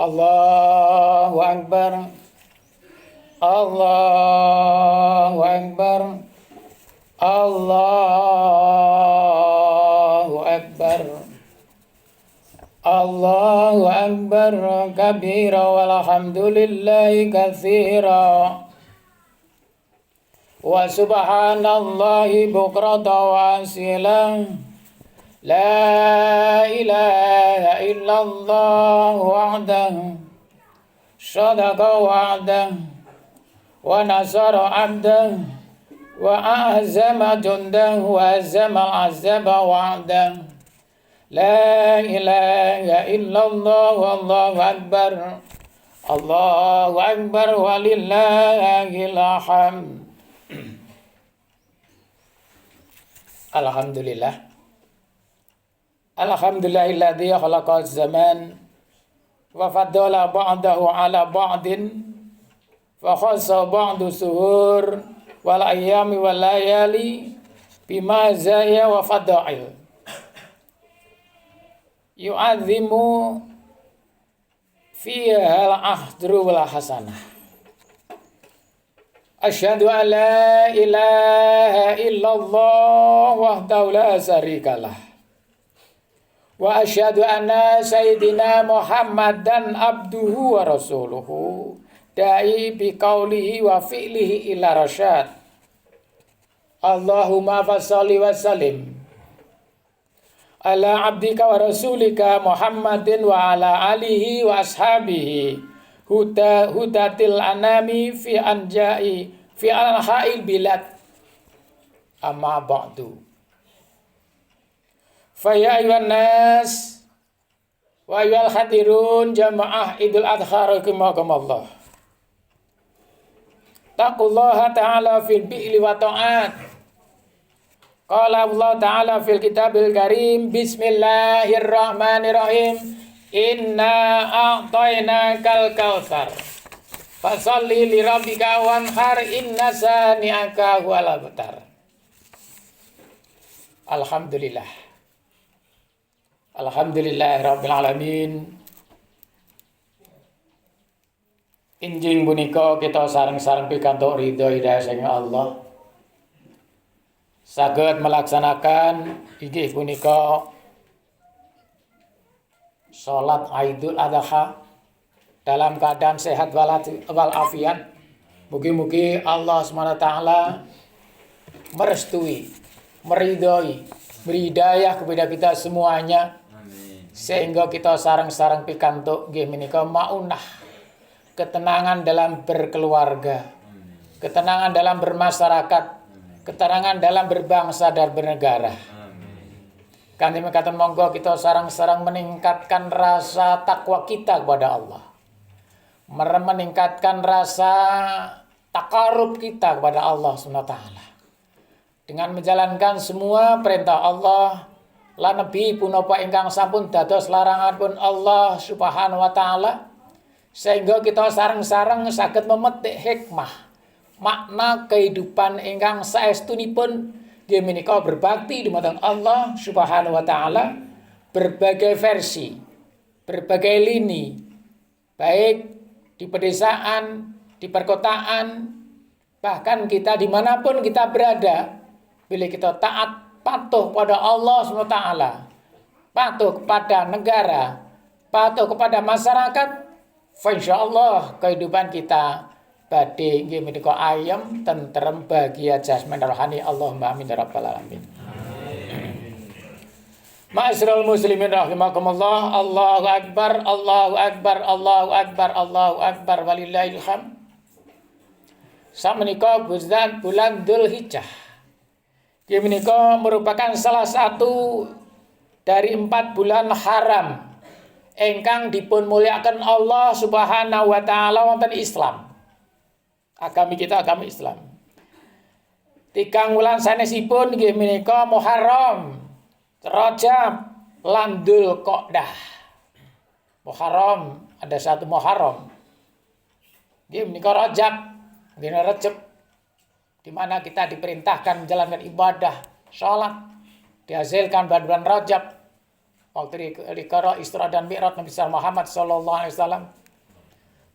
Allahu Akbar. Allahu Akbar. Allahu Akbar. Allahu Akbar kabira walhamdulillahi katsira wa subhanallahi bukratan wa asila. La ilaha illallah wahdahu sadaqa wa'dahu wa nasara 'abdahu wa a'zama jundahu wa azama al-'azaba wa'dahu. La ilaha illallah wallahu akbar. Allahu akbar walillahil hamd. Alhamdulillah. Alhamdulillahilladzi khalaqal zaman wa faddala ba'dahu ala ba'din wa khassa ba'du suhur wal ayyami wal layali bima zaya wa fadail yu'azzimu fiha al-ahdru wal hasanah. Asyhadu an la ilaha illallah wahdahu la syarikalah wa asyhadu anna sayyidina Muhammadan abduhu wa rasuluhu da'i biqaulihi wa fi'lihi ila rasyad. Allahumma fasholli wa sallim ala abdika wa rasulika Muhammadin wa ala alihi wa ashabihi hudatil anami fi anja'i fi anha'il bilad. Amma ba'du. Faya ayuhan nas wa ayyuhal hadirun jamaah Idul Adha rahimakumullah. Taqullaha ta'ala fil bi'li wa ta'at. Qala Allah ta'ala fil kitabil karim. Bismillahirrahmanirrahim. Inna a'tainakal kautsar fasholli li rabbika wanhar inna sani'aka huwal abtar. Alhamdulillah. Alhamdulillahirabbil alamin. Injing punika kita sareng-sareng pikantuk ridho hidayah saking Allah. Saged melaksanakan inggih punika salat Idul Adha dalam keadaan sehat walafiat. Mugi-mugi Allah SWT merestui, meridhoi, beri hidayah kepada kita semuanya. Sehingga kita sareng-sareng pikantuk nggih menika maunah ketenangan dalam berkeluarga, ketenangan dalam bermasyarakat, ketenangan dalam berbangsa dan bernegara. Kanthi mekaten monggo kita sareng-sareng meningkatkan rasa takwa kita kepada Allah, meningkatkan rasa takarub kita kepada Allah SWT dengan menjalankan semua perintah Allah lan nabi punapa ingkang sampun dados laranganipun Allah Subhanahu wa taala, sehingga kita sareng-sareng saged memetik hikmah makna kehidupan ingkang saestunipun nggih menika berbakti dumateng Allah Subhanahu wa taala, berbagai versi, berbagai lini, baik di pedesaan, di perkotaan, bahkan kita dimanapun kita berada, bila kita taat patuh pada Allah SWT, patuh kepada negara, patuh kepada masyarakat, insyaallah kehidupan kita badhe nggih menika ayem, tentrem, bahagia jasmani rohani. Allahumma amin ya rabbal alamin. Ma'asyiral muslimin rahimakumullah. Allahu akbar, Allahu akbar, Allahu akbar, Allahu akbar walillahil hamd. Samenika bulan Dzulhijjah. Ini menika merupakan salah satu dari 4 bulan haram ingkang dipun mulyakaken Allah Subhanahu wa taala wonten Islam. Agami kita agama Islam. 3 wulan sanesipun nggih menika Muharram, Rajab, lan Dzulqa'dah. Muharram, ada 1 Muharram. Nggih menika Rajab, dina Rajab, di mana kita diperintahkan menjalankan ibadah, sholat, dihasilkan bulan Rajab. waktu Isra Isra dan Mi'raj Nabi Muhammad sallallahu alaihi wasallam.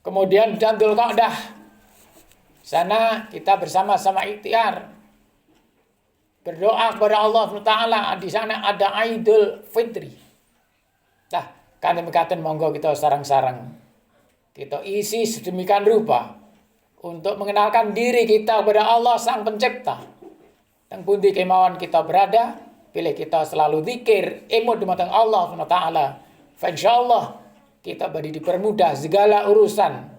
Kemudian dan Dzulqa'dah. Sana kita bersama-sama ikhtiar berdoa kepada Allah SWT. Di sana ada Idul Fitri. Nah, kami berkata monggo kita sarang-sarang kita isi sedemikian rupa untuk mengenalkan diri kita kepada Allah Sang Pencipta. Yang pundi kemauan kita berada, pilih kita selalu zikir, emut dumateng Allah SWT. Insyaallah kita badi dipermudah segala urusan,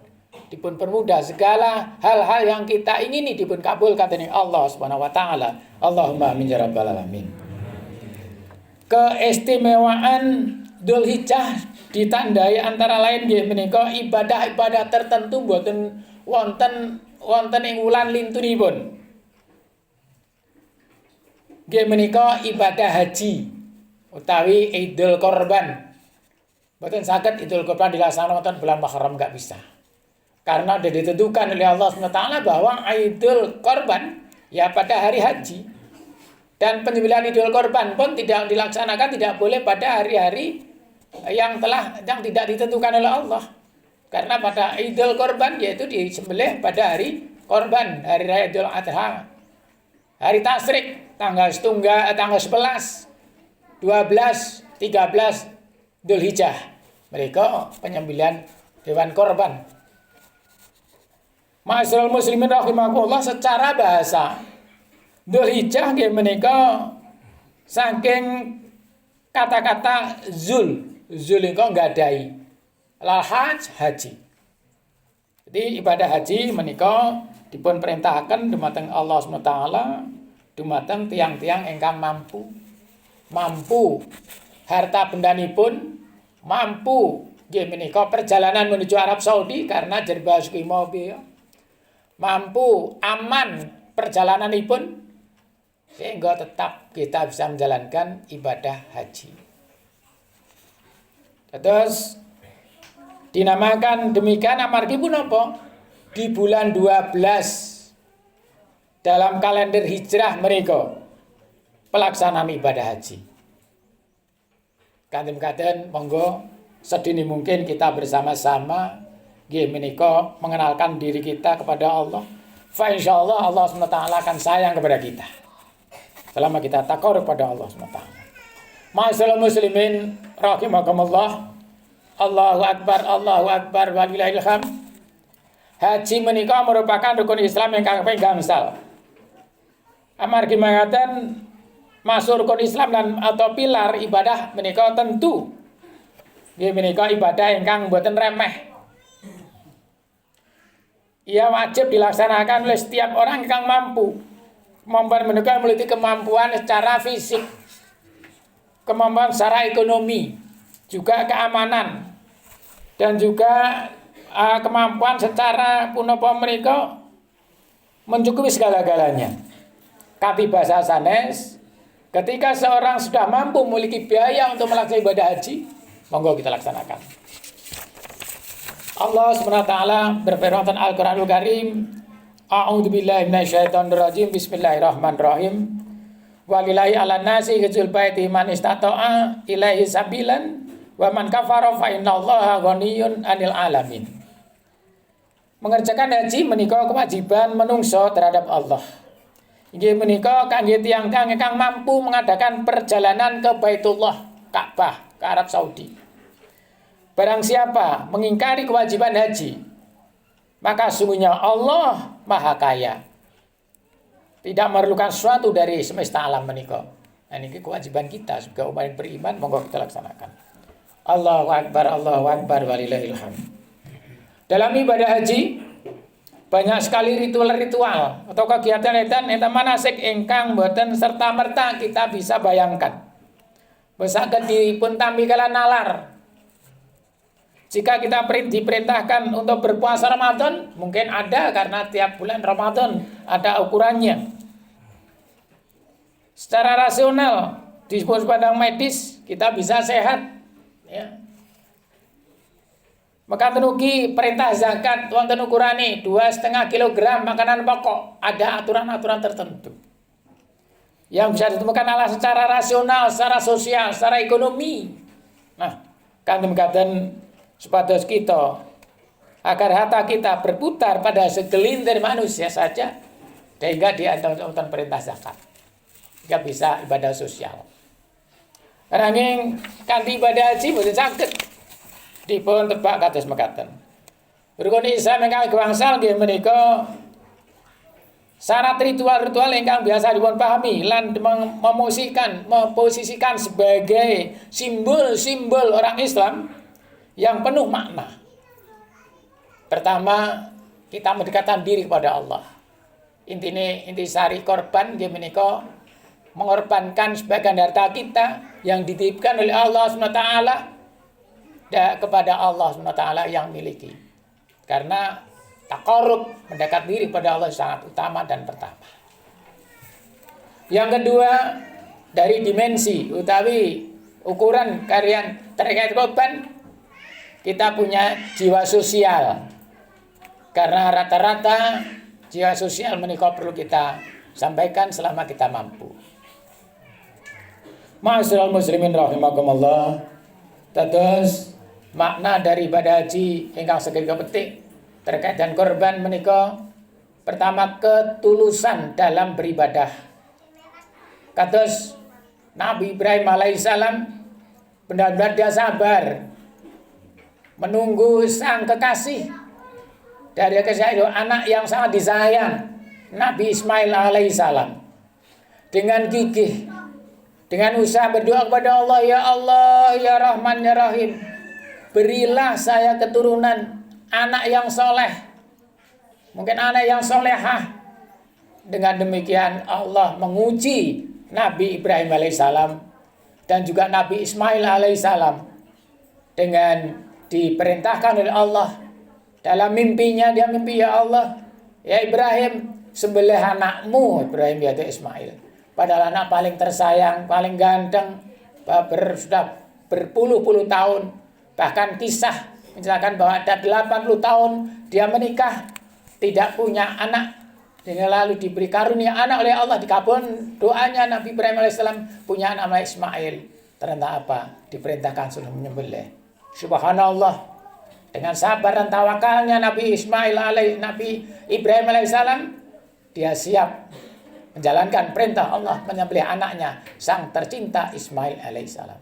dipun permudah segala hal-hal yang kita ingini dipun kabulkan dening Allah Subhanahu wa taala. Allahumma amin ya rabbal alamin. Keistimewaan Dzulhijjah ditandai antara lain nggih menika ibadah-ibadah tertentu mboten wonten ing wulan lintunipun. Nggih menika ibadah haji utawi Idul Korban. Mboten saged Idul Korban dilaksanakan bulan Muharram, enggak bisa. Karena sudah ditentukan oleh Allah SWT bahwa Idul Korban ya pada hari haji. Dan penyembelihan Idul Korban pun tidak dilaksanakan, tidak boleh pada hari-hari yang tidak ditentukan oleh Allah. Karena pada Idul Korban yaitu disembelih pada hari Korban, hari raya Idul Adha. Hari Tasyrik tanggal 11, 12, 13 Dzulhijjah. Mereka penyembelihan hewan korban. Ma'asyiral muslimin rahimakumullah, secara bahasa Dzulhijjah nggih menika saking kata-kata zul iku nggadahi hajj haji. Jadi ibadah haji menika dipun perintahaken dumateng Allah SWT, dumateng tiang-tiang ingkang mampu harta bendanipun, mampu nggih menika perjalanan menuju Arab Saudi karena jerbah suki mobil, mampu aman perjalananipun sehingga tetap kita bisa menjalankan ibadah haji. Terus dinamakan demikian amargi pun apa? Di bulan 12 dalam kalender hijrah mereka pelaksanaan ibadah haji. Kanten-kanten monggo sedini mungkin kita bersama-sama nggih menika mengenalkan diri kita kepada Allah. Fa insyaallah Allah SWT akan sayang kepada kita selama kita takarrub kepada Allah SWT. Ma'asyiral muslimin rahimakumullah. Allahu akbar walillahil hamd. Haji menika merupakan rukun Islam yang kaping gangsal. Amargi mangkaten masuk rukun Islam dan atau pilar ibadah menika tentu nggih menika ibadah ingkang boten remeh. Ia wajib dilaksanakan oleh setiap orang yang mampu. Kemampuan menika memiliki kemampuan secara fisik, kemampuan secara ekonomi, juga keamanan, dan juga kemampuan secara punapa mereka mencukupi segala-galanya. Kati bahasa sanes, ketika seorang sudah mampu memiliki biaya untuk melaksanakan ibadah haji, monggo kita laksanakan. Allah SWT berfirman dalam Al-Qur'anul Karim, A'udzubillahi minasyaitonirrajim. Bismillahirrahmanirrahim. Walillahi 'alan nasi hajjul baiti man istata'a ilaihi sabilan wa man kafara fa innallaha ghaniyyun 'anil 'alamin. Mengerjakan haji menika kewajiban menungso terhadap Allah. Inggih menika kangge tiyang-tiyang ingkang mampu mengadakan perjalanan ke Baitullah, Ka'bah, ke Arab Saudi. Barang siapa mengingkari kewajiban haji, maka sungguhnya Allah Maha Kaya, tidak memerlukan sesuatu dari semesta alam menika. Nah, ini kewajiban kita sebagai umat yang beriman, monggo kita laksanakan. Allahu akbar walillahil hamd. Dalam ibadah haji banyak sekali ritual-ritual atau kegiatan-kegiatan eta manasik ingkang boten serta-merta kita bisa bayangkan. Saged dipun tampi kala nalar. Jika kita diperintahkan untuk berpuasa Ramadan, mungkin ada karena tiap bulan Ramadan ada ukurannya. Secara rasional, di pandang medis kita bisa sehat, ya. Maka tenuki perintah zakat wonten ukurane 2,5 kg makanan pokok, ada aturan-aturan tertentu yang bisa ditemukan Allah secara rasional, secara sosial, secara ekonomi. Nah, kan mekaten supados kita agar harta kita berputar pada segelintir manusia saja, sehingga diantar perintah zakat. Jika bisa ibadah sosial. Nanging kanthi ibadah haji boten saged dipun tebak kados mekaten. Rukun Islam ingkang gangsal nggih menika syarat ritual-ritual ingkang biasa dipun pahami lan memposisikan sebagai simbol-simbol orang Islam yang penuh makna. Pertama, kita mendekatkan diri kepada Allah. Intisari korban nggih menika mengorbankan sebagian harta kita yang dititipkan oleh Allah SWT kepada Allah SWT yang miliki. Karena taqarrub, mendekat diri pada Allah sangat utama dan pertama. Yang kedua, dari dimensi utawi ukuran karyan terkait korban, kita punya jiwa sosial. Karena rata-rata jiwa sosial menika perlu kita sampaikan selama kita mampu. Ma'asyiral muslimin rahimakumullah. Terus makna dari ibadah haji ingkang saged petik terkait dengan korban menika pertama ketulusan dalam beribadah. Kados Nabi Ibrahim alaihissalam benar-benar dia sabar menunggu sang kekasih dari kasih anak yang sangat disayang Nabi Ismail alaihissalam dengan gigih, dengan usaha berdoa kepada Allah, ya Allah, ya Rahman, ya Rahim, berilah saya keturunan anak yang soleh, mungkin anak yang solehah. Dengan demikian Allah menguji Nabi Ibrahim alaihissalam dan juga Nabi Ismail alaihissalam dengan diperintahkan oleh Allah dalam mimpinya. Dia mimpi, ya Allah, ya Ibrahim, sembelih anakmu Ibrahim yaitu Ismail, padahal anak paling tersayang, paling ganteng, sudah berpuluh-puluh tahun. Bahkan kisah menjelaskan bahwa ada 80 tahun dia menikah tidak punya anak, dengan lalu diberi karunia anak oleh Allah, dikabulkan doanya Nabi Ibrahim alaihissalam punya anak namanya Ismail. Ternyata apa? Diperintahkan sudah menyembelih. Subhanallah, dengan sabar dan tawakalnya Nabi Ibrahim alaihissalam, dia siap menjalankan perintah Allah menyembelih anaknya, sang tercinta Ismail alaihissalam.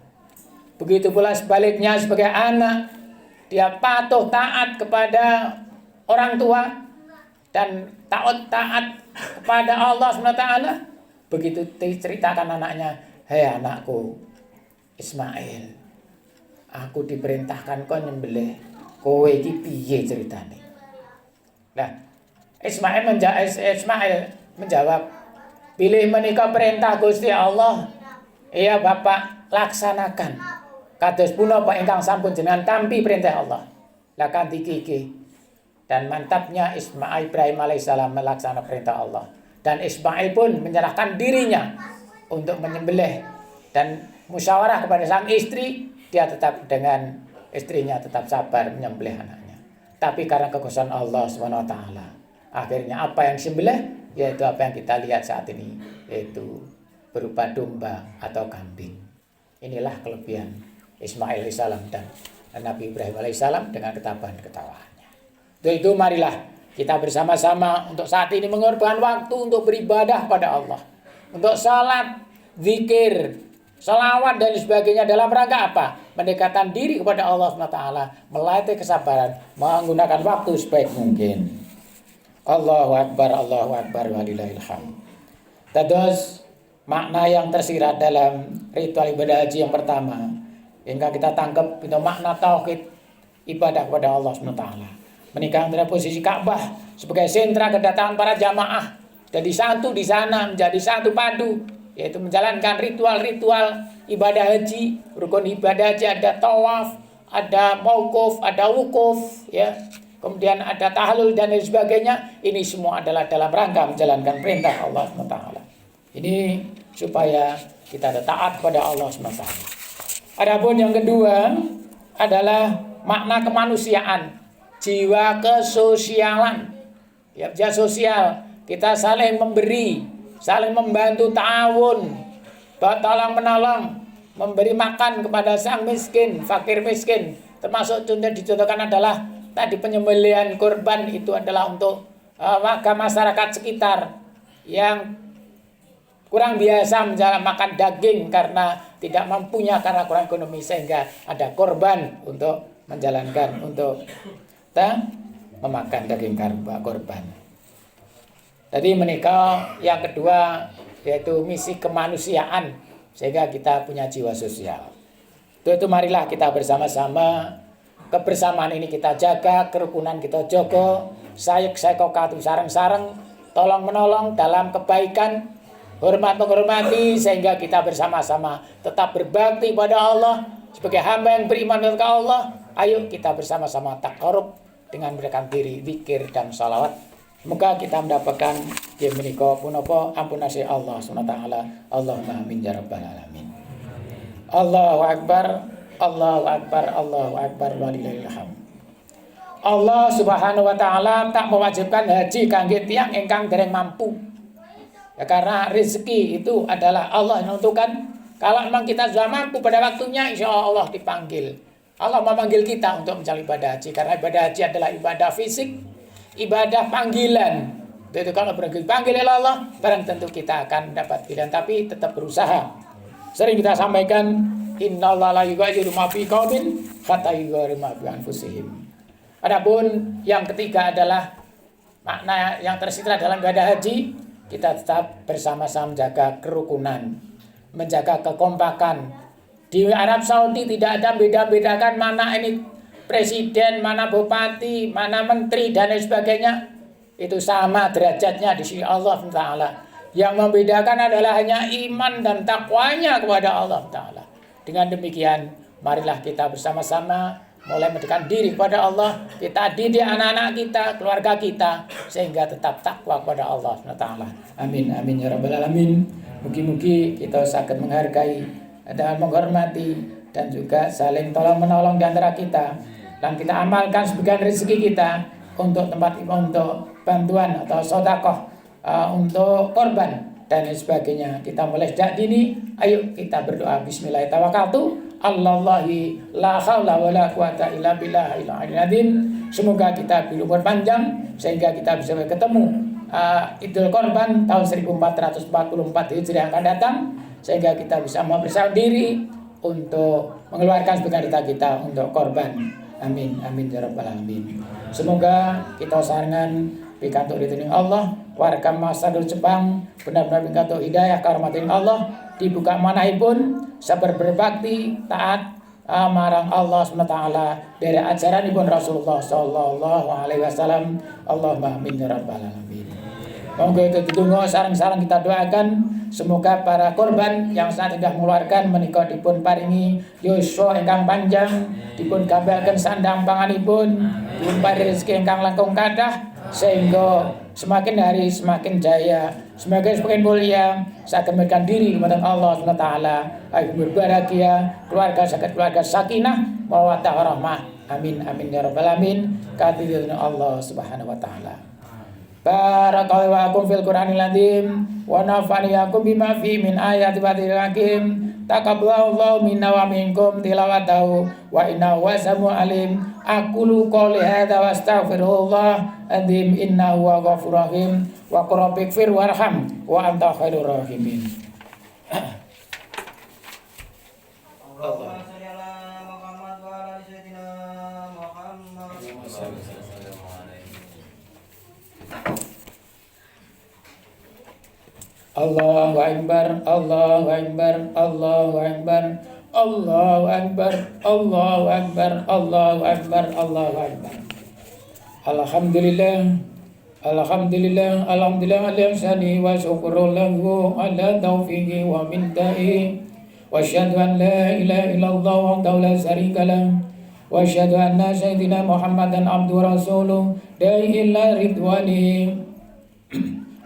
Begitu pula sebaliknya, sebagai anak dia patuh taat kepada orang tua dan taat kepada Allah SWT. Begitu diceritakan anaknya, hei anakku Ismail, aku diperintahkan kau nyembelih, kowe iki piye ceritane? Nah, Ismail menjawab, pilih menika perintah Gusti Allah, iya Bapak, laksanakan. Kados punapa ingkang sampun jenengan tampi perintah Allah. Lah kanthi gigih dan mantapnya Ibrahim alaihissalam melaksanakan perintah Allah, dan Ismail pun menyerahkan dirinya untuk menyembelih dan musyawarah kepada sang istri. Dia tetap dengan istrinya tetap sabar menyembelih anaknya. Tapi karena kekuasaan Allah SWT, akhirnya apa yang disembelih yaitu apa yang kita lihat saat ini, yaitu berupa domba atau kambing. Inilah kelebihan Ismail alaihissalam dan Nabi Ibrahim alaihissalam dengan ketabahan ketawaannya. Untuk itu marilah kita bersama-sama untuk saat ini mengorbankan waktu untuk beribadah pada Allah, untuk salat, zikir, salawat dan sebagainya, dalam rangka apa? Mendekatkan diri kepada Allah SWT, melatih kesabaran, menggunakan waktu sebaik mungkin. Allahu Akbar, Allahu Akbar, walillahil hamd. Terus makna yang tersirat dalam ritual ibadah haji yang pertama, hingga kita tangkap itu makna tauhid ibadah kepada Allah SWT. Menikah antara posisi Ka'bah sebagai sentra kedatangan para jamaah, jadi satu di sana, menjadi satu padu, yaitu menjalankan ritual-ritual ibadah haji. Rukun ibadah haji ada tawaf, ada mauquf, ada wukuf, ya. Kemudian ada tahlul dan lain sebagainya. Ini semua adalah dalam rangka menjalankan perintah Allah SWT. Ini supaya kita ada taat pada Allah SWT. Adapun yang kedua adalah makna kemanusiaan, jiwa kesosialan. Ya, jiwa sosial, kita saling memberi, saling membantu, ta'awun, tolong menolong, memberi makan kepada sang miskin, fakir miskin. Termasuk contoh dicontohkan adalah tadi penyembelihan kurban itu adalah untuk warga masyarakat sekitar yang kurang biasa makan daging karena tidak mampunya karena kurang ekonomi, sehingga ada korban untuk menjalankan untuk memakan daging korban. Jadi menikah yang kedua yaitu misi kemanusiaan, sehingga kita punya jiwa sosial. Itu marilah kita bersama-sama, kebersamaan ini kita jaga, kerukunan kita jaga, sayek-sayekokatu sareng-sareng, tolong-menolong dalam kebaikan, hormat-menghormati, sehingga kita bersama-sama tetap berbakti pada Allah sebagai hamba yang beriman kepada Allah. Ayo kita bersama-sama taqarrub dengan mendekatkan diri, zikir dan salawat. Semoga kita mendapatkan yang menika punapa ampunasi Allah SWT. Allahumma amin ya rabbal alamin. Allahu akbar, Allahu akbar, Allahu akbar, walillahil hamd. Allah Subhanahu wa taala tak mewajibkan haji kangge tiyang ingkang dereng mampu. Ya, karena rezeki itu adalah Allah yang menentukan. Kalau memang kita sudah mampu pada waktunya, insya Allah dipanggil. Allah memanggil kita untuk mencari ibadah haji, karena ibadah haji adalah ibadah fisik, ibadah panggilan. Itu kalau dipanggil oleh Allah, barang tentu kita akan mendapat pilihan, tapi tetap berusaha. Sering kita sampaikan, innallaha la yughayyiru ma biqaumin hatta yughayyiru ma bi anfusihim. Adapun yang ketiga adalah makna yang tersisa dalam ibadah haji, kita tetap bersama-sama menjaga kerukunan, menjaga kekompakan. Di Arab Saudi tidak ada beda-bedakan mana ini presiden, mana bupati, mana menteri dan lain sebagainya. Itu sama derajatnya di sisi Allah Ta'ala. Yang membedakan adalah hanya iman dan takwanya kepada Allah Ta'ala. Dengan demikian, marilah kita bersama-sama mulai mendekatkan diri kepada Allah. Kita didik anak-anak kita, keluarga kita, sehingga tetap takwa kepada Allah Ta'ala. Amin, amin ya rabbal alamin. Mugi-mugi kita sakit menghargai dan menghormati dan juga saling tolong-menolong di antara kita, dan kita amalkan sebagian rezeki kita untuk tempat untuk bantuan atau sedekah, untuk korban dan sebagainya. Kita mulai sejak dini. Ayo kita berdoa. Bismillahirrahmanirrahim. Allahi la haula wala quwata illa billahil azim. Semoga kita berumur panjang sehingga kita bisa ketemu Idul Korban tahun 1444 Hijriah yang akan datang, sehingga kita bisa mempersiapkan diri untuk mengeluarkan sebagian harta kita untuk korban. Amin, amin ya rabbal alamin. Semoga kita sarangan pikantuk ridhoning Allah, warga masyarakat Jepang benar-benar pikantuk hidayah karamatin Allah, dibuka manahipun sabar berbakti taat marang Allah SWT dari ajaranipun Rasulullah sallallahu alaihi wasallam. Allahumma amin ya rabbal alamin. Monggo itu ditunggu sareng-sareng kita doakan semoga para korban yang saat sudah mengeluarkan menika dipun paringi yuswa ingkang panjang, dipun gambalaken sandang panganipun, dipun paringi rezeki ingkang langkung kathah, sehingga semakin hari semakin jaya, semakin mulia, saged memberikan diri kepada Allah SWT. Ayo berbahagia, keluarga sakit keluarga sakinah, mawaddah warahmah. Amin, amin ya rabbal alamin. Kadhirin Allah Subhanahu wa taala. Barakallahu fil Qur'anil azim wa nafa'ani yakum bima fi min ayati batil hakim. Taqabbalallahu minna wa minkum tilawatahu wa innahu wasamu alim. Aqulu qouli hadza wa astaghfirullah azim innahu huwa ghafurur rahim wa qurrabighfir warham wa anta khairur rahimin. Allah. Allahu akbar, Allahu akbar, Allahu akbar, Allahu akbar, Allahu akbar, Allahu akbar, Allahu akbar. Alhamdulillah, alhamdulillah, alhamdulillah alhamdulillah wa syukurul lahu ala taufiqi wa mintahi. Wa asyhadu an la ilaha illallah wahdahu la syarika lah. Wa asyhadu anna sayyidina Muhammadan abduhu wa rasuluh da'i ila ridwanihi.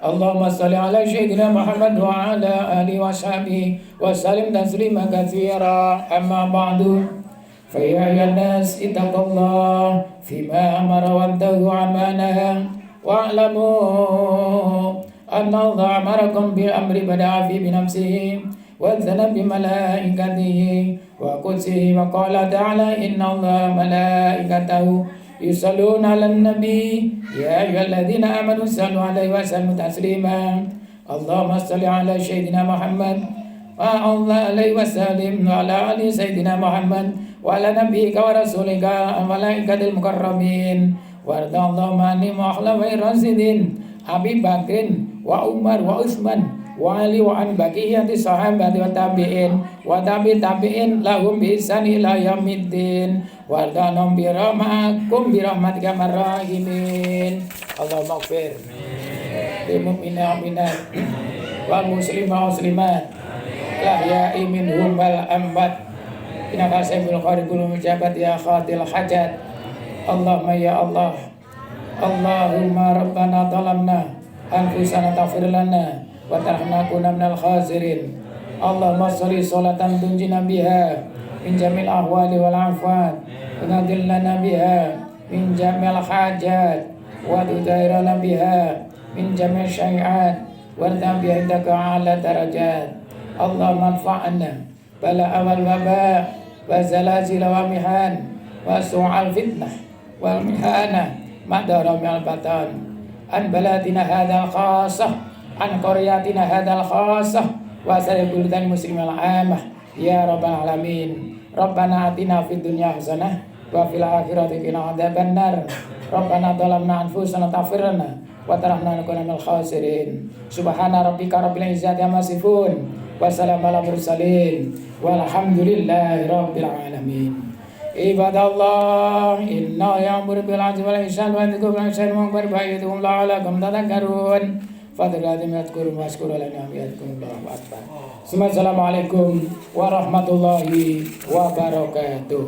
Allahumma salli ala sayyidina Muhammad wa ala alihi wa sahbihi wa sallim taslima katsira. Amma ba'du, fa ya ayyuhan nas ittaqullah fima amara wa antahu amanaha wa'lamu anna Allah amarakum bil amri bada'a fi bi nafsihi وأذن بملائكته وقدسه وقال تعالى إن الله ملائكته يصلون على النبي يا أيها الذين آمنوا صلوا عليه وسلموا تسليما اللهم صل على سيدنا محمد وعلى عليه وسلم وعلى آل سيدنا محمد وعلى نبيك ورسولك الملائكة المكرمين وارض اللهم عن الخلفاء الراشدين أبي بكر وعمر وعثمان وعلي وعن بقية الصحابة والتابعين وتابعين لهم بإحسان إلى يوم الدين وارض عنهم برحمتك يا الراحمين اللهم اغفر للمؤمنين والمؤمنات والمسلمين والمسلمات الأحياء منهم والأموات إنك سميع قريب مجاب يا قاضي الحاجات اللهم يا الله اللهم ربنا ظلمنا أنفسنا تغفر لنا وترحمنا كنا من الخاسرين اللهم صل صلاة تنجينا بها من جميع الأهوال والعافات ونجلنا بها من جميع الحاجات وتطهرنا بها من جميع الشيئات وارتفع عندك على درجات اللهم انفعنا بلاء والوباء وزلازل ومحن وسوء الفتنة والمحنة ما دار من البطن عن بلادنا هذا الخاصة عن قرياتنا هذا الخاصة وسائر بلدان المسلمين العامة يا رب العالمين ربنا آتنا في الدنيا حسنة وفي الآخرة قنا عذاب النار ربنا ظلمنا أنفسنا فاغفر لنا وترحمنا نكون من الخاسرين سبحان ربك رب العزة عما يصفون وسلام على المرسلين والحمد لله رب العالمين عباد الله إنه يأمر بالعدل والإحسان وينهى عن الفحشاء والمنكر والبغي لعلكم تذكرون فضلاتهم يذكرون واشكروا لنا يذكرون الله أكبر ثم السلام عليكم warahmatullahi wabarakatuh.